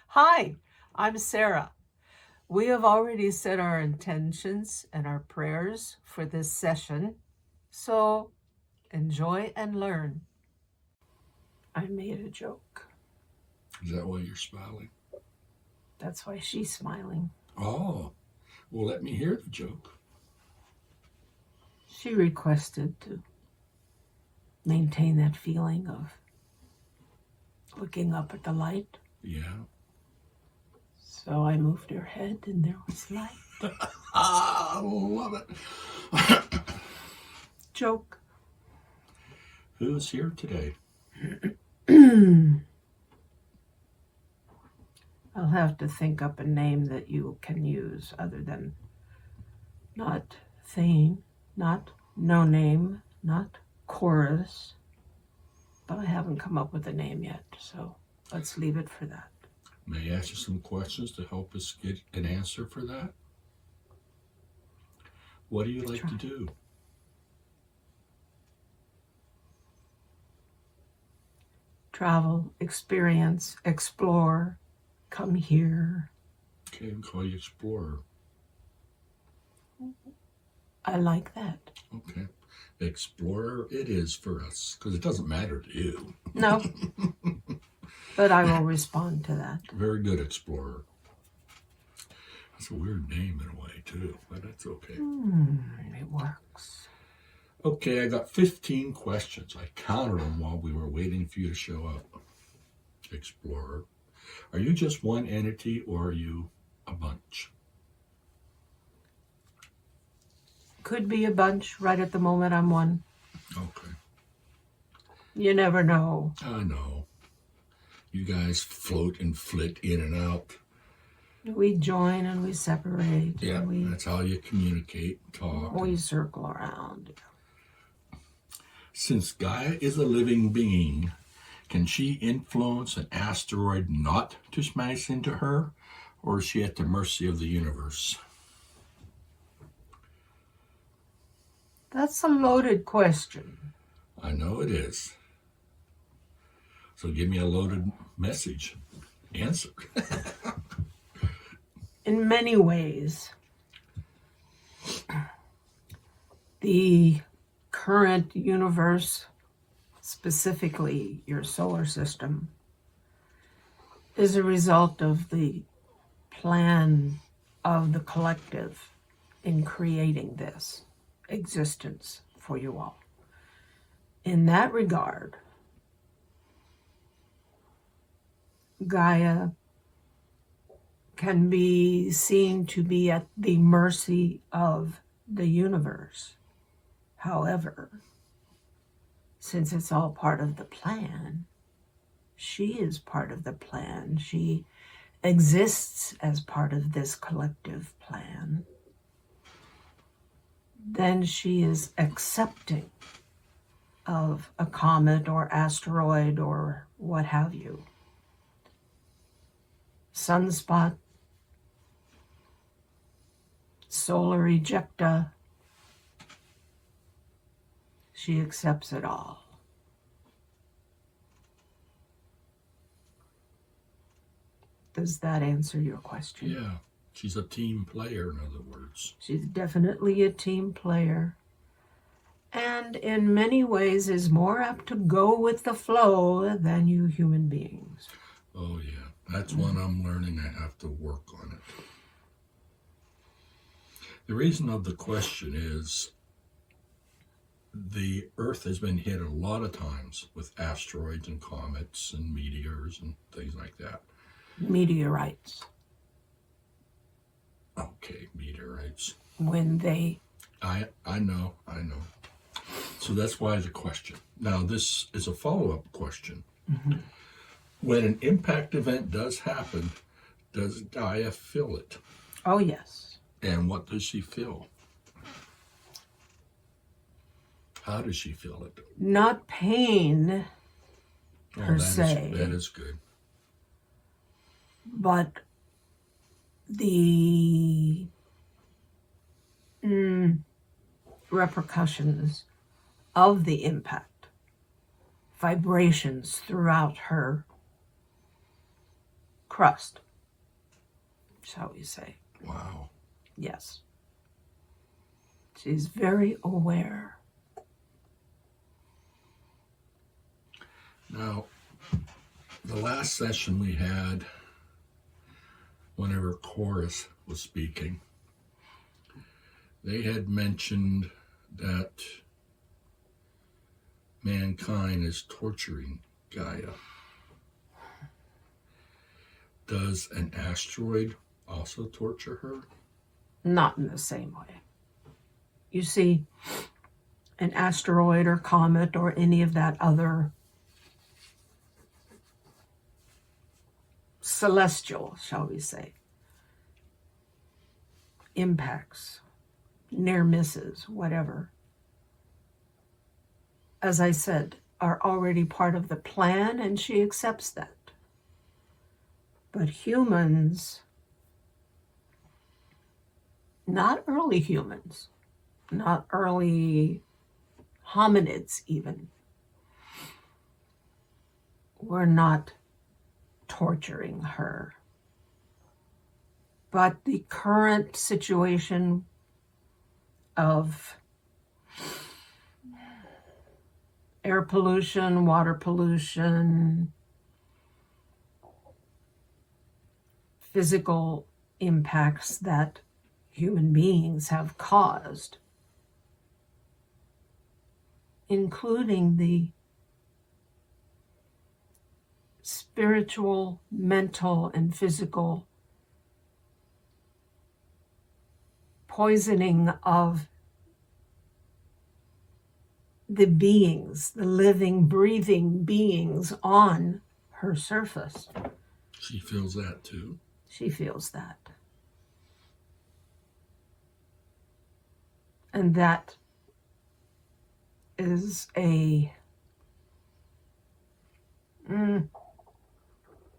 Hi, I'm Sarah. We have already set our intentions and our prayers for this session, so enjoy and learn. I made a joke. Is that why you're smiling? That's why she's smiling. Oh, well, let me hear the joke. She requested to maintain that feeling of looking up at the light. Yeah. So I moved her head and there was light. I love it. Joke. Who's here today? I'll have to think up a name that you can use other than not Thane, not No Name, not Chorus. But I haven't come up with a name yet, so let's leave it for that. May I ask you some questions to help us get an answer for that? What do you like to do? Travel, experience, explore, come here. Okay, I'll call you Explorer. I like that. Okay. Explorer it is for us, because it doesn't matter to you. No. But I will respond to that. Very good, Explorer. That's a weird name in a way, too, but that's okay. It works. Okay, I got 15 questions. I counted them while we were waiting for you to show up. Explorer, are you just one entity or are you a bunch? Could be a bunch. Right at the moment, I'm one. Okay. You never know. I know. You guys float and flit in and out. We join and we separate. Yeah, and that's how you communicate, talk. We circle around. Since Gaia is a living being, can she influence an asteroid not to smash into her, or is she at the mercy of the universe? That's a loaded question. I know it is. So give me a loaded message. Answer. In many ways, the current universe, specifically your solar system, is a result of the plan of the collective in creating this existence for you all. In that regard, Gaia can be seen to be at the mercy of the universe. However, since it's all part of the plan, she is part of the plan. She exists as part of this collective plan. Then she is accepting of a comet or asteroid or what have you. Sunspot, solar ejecta. She accepts it all. Does that answer your question? Yeah, she's a team player, in other words. She's definitely a team player. And in many ways is more apt to go with the flow than you human beings. Oh, yeah. That's one I'm learning. I have to work on it. The reason of the question is the Earth has been hit a lot of times with asteroids and comets and meteors and things like that. Meteorites. Okay, meteorites. When they... I know. So that's why the question. Now, this is a follow-up question. Mm-hmm. When an impact event does happen, does Gaia feel it? Oh, yes. And what does she feel? How does she feel it? Not pain, per se. That is good. But the repercussions of the impact, vibrations throughout her crust, shall we say. Wow. Yes. She's very aware. Now, the last session we had, whenever Chorus was speaking, they had mentioned that mankind is torturing Gaia. Does an asteroid also torture her? Not in the same way. You see, an asteroid or comet or any of that other celestial, shall we say, impacts, near misses, whatever, as I said, are already part of the plan, and she accepts that. But humans, not early humans, not early hominids even, were not torturing her. But the current situation of air pollution, water pollution, physical impacts that human beings have caused, including the spiritual, mental, and physical poisoning of the beings, the living, breathing beings on her surface. She feels that too. She feels that. And that is a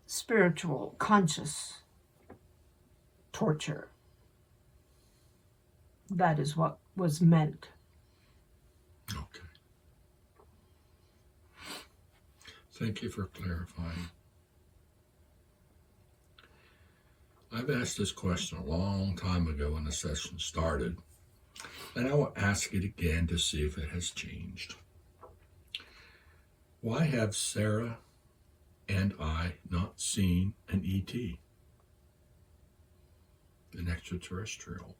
spiritual, conscious torture. That is what was meant. Okay. Thank you for clarifying. I've asked this question a long time ago when the session started, and I will ask it again to see if it has changed. Why have Sara and I not seen an ET, an extraterrestrial?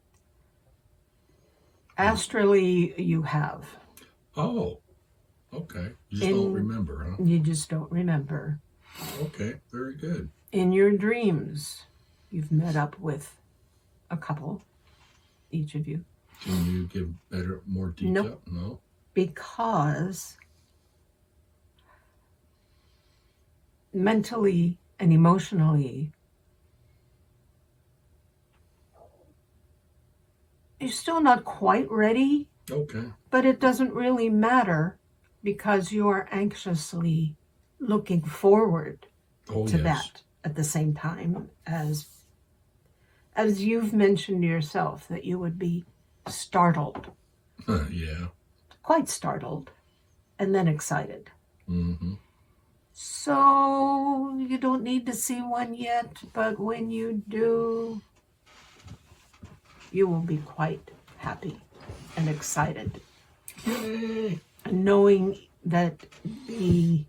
Astrally, you have. Oh, okay. You just don't remember, huh? You just don't remember. Okay, very good. In your dreams, you've met up with a couple, each of you. Can you give more detail? Nope. No? Because mentally and emotionally, you're still not quite ready. Okay. But it doesn't really matter because you are anxiously looking forward to that at the same time as you've mentioned yourself that you would be startled. Yeah. Quite startled and then excited. Mm-hmm. So you don't need to see one yet, but when you do, you will be quite happy and excited. Yay! Knowing that the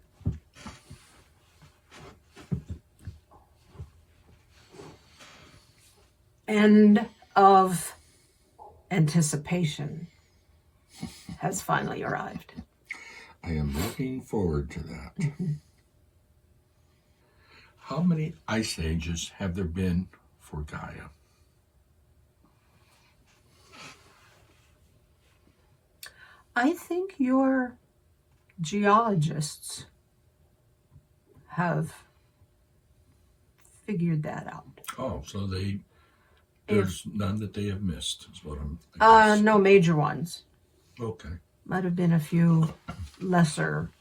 end of anticipation has finally arrived. I am looking forward to that. Mm-hmm. How many ice ages have there been for Gaia? I think your geologists have figured that out. Oh, so there's none that they have missed, is what I'm... No major ones. Okay. Might have been a few lesser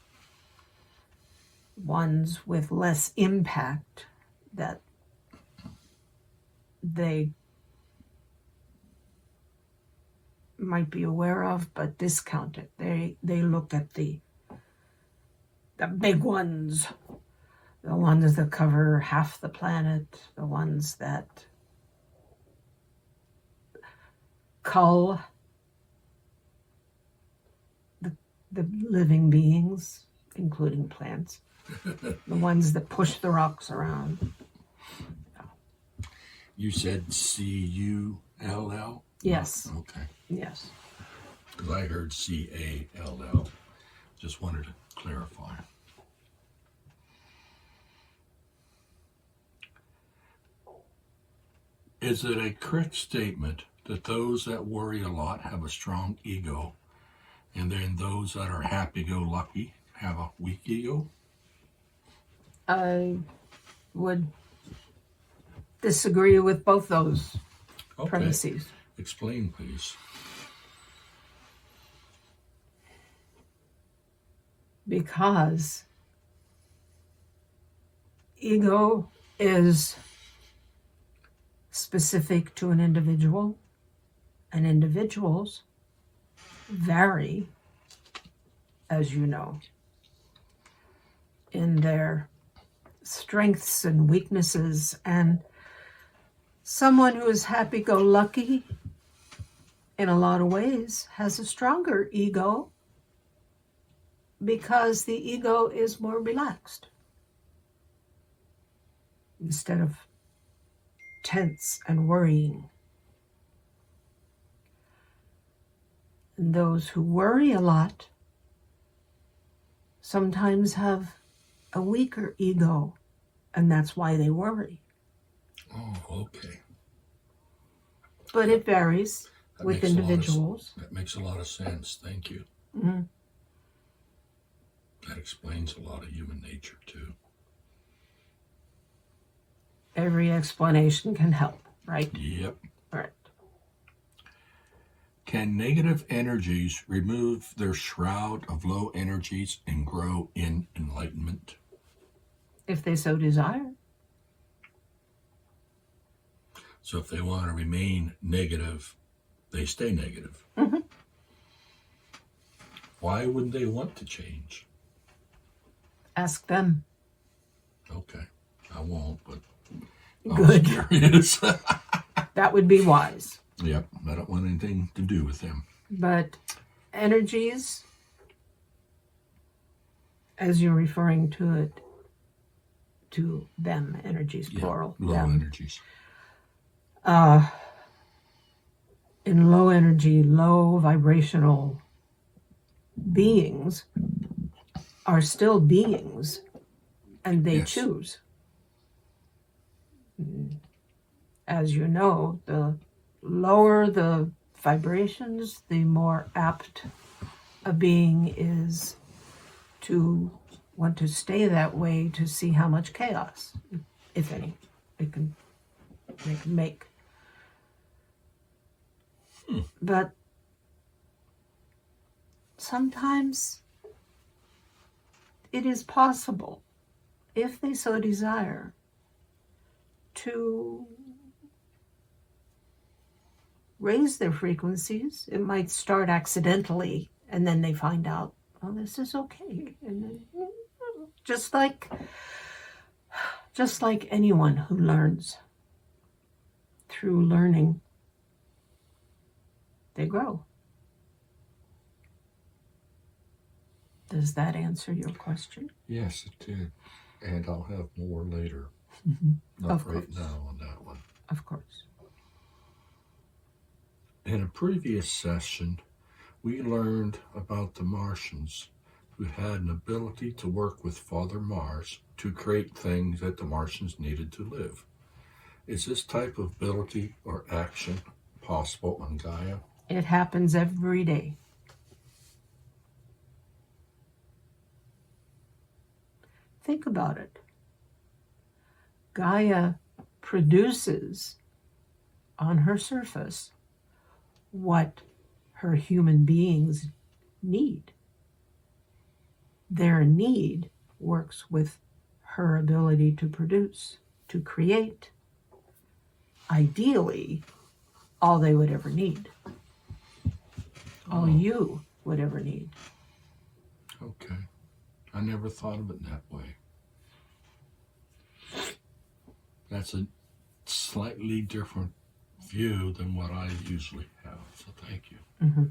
ones with less impact that they might be aware of, but discount it. They look at the big ones, the ones that cover half the planet, the ones that cull the living beings, including plants, the ones that push the rocks around. You said C-U-L-L? Yes. Okay. Yes. Because I heard C-A-L-L. Just wanted to clarify. Is it a correct statement that those that worry a lot have a strong ego, and then those that are happy-go-lucky have a weak ego? I would disagree with both those Okay. premises. Explain, please. Because ego is specific to an individual, and individuals vary, as you know, in their strengths and weaknesses. And someone who is happy-go-lucky in a lot of ways has a stronger ego because the ego is more relaxed instead of tense and worrying. And those who worry a lot sometimes have a weaker ego, and that's why they worry. Oh, okay. But it varies with makes individuals. That makes a lot of sense. Thank you. Mm-hmm. That explains a lot of human nature, too. Every explanation can help, right? Yep. Right. Can negative energies remove their shroud of low energies and grow in enlightenment? If they so desire. So if they want to remain negative, they stay negative. Mm-hmm. Why wouldn't they want to change? Ask them. Okay. I won't, but Good. I'm curious. That would be wise. Yep. I don't want anything to do with them. But energies, as you're referring to it, to them, energies, plural. Low them. energies. In low energy, low vibrational beings are still beings, and they Yes. choose. As you know, the lower the vibrations, the more apt a being is to want to stay that way to see how much chaos, if any, they can make. But sometimes it is possible, if they so desire, to raise their frequencies. It might start accidentally, and then they find out, oh, this is okay. And then, just like anyone who learns, through learning, they grow. Does that answer your question? Yes, it did. And I'll have more later. Mm-hmm. Not Of right course. now on that one. Of course. In a previous session, we learned about the Martians who had an ability to work with Father Mars to create things that the Martians needed to live. Is this type of ability or action possible on Gaia? It happens every day. Think about it. Gaia produces on her surface what her human beings need. Their need works with her ability to produce, to create, ideally, all they would ever need. All you would ever need. Okay. I never thought of it that way. That's a slightly different view than what I usually have. So thank you. Mm-hmm.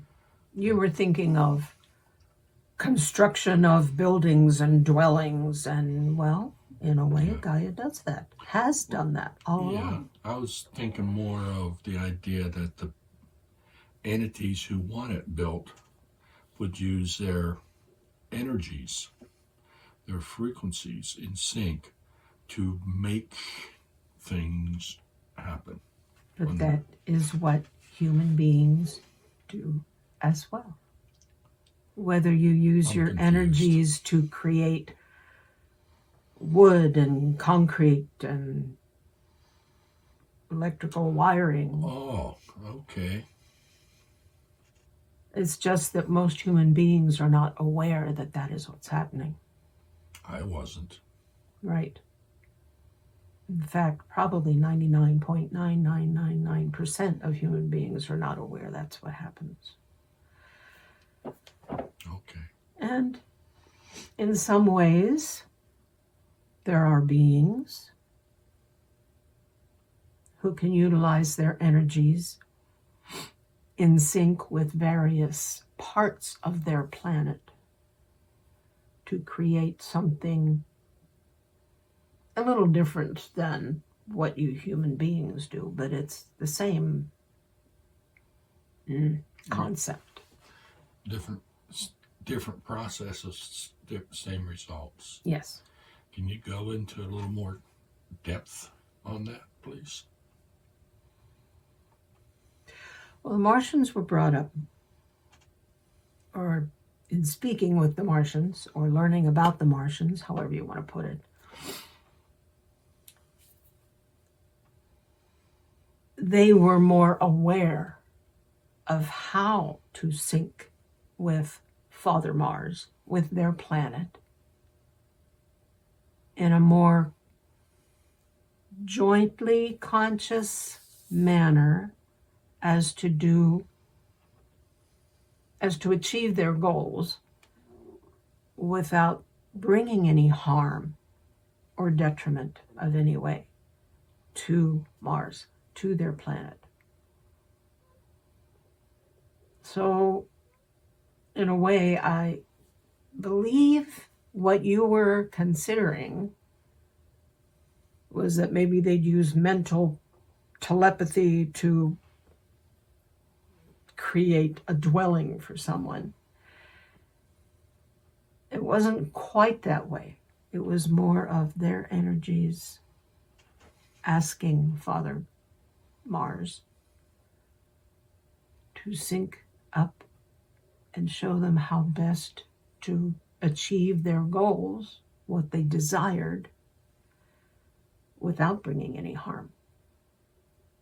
You were thinking of construction of buildings and dwellings, and well, in a way, Yeah. Gaia does that, has done that all along. I was thinking more of the idea that the entities who want it built would use their energies, their frequencies in sync to make things happen. But that is what human beings do as well. Whether you use I'm your confused. energies to create wood and concrete and electrical wiring. Oh, okay. It's just that most human beings are not aware that that is what's happening. I wasn't. Right. In fact, probably 99.9999% of human beings are not aware that's what happens. Okay. And in some ways, there are beings who can utilize their energies in sync with various parts of their planet to create something a little different than what you human beings do, but it's the same concept. Different processes, same results. Yes. Can you go into a little more depth on that, please? Well, the Martians were brought up, or in speaking with the Martians, or learning about the Martians, however you want to put it, they were more aware of how to sync with Father Mars, with their planet, in a more jointly conscious manner as to achieve their goals without bringing any harm or detriment of any way to Mars, to their planet. So, in a way, I believe what you were considering was that maybe they'd use mental telepathy to create a dwelling for someone. It wasn't quite that way. It was more of their energies asking Father Mars to sync up and show them how best to achieve their goals, what they desired, without bringing any harm.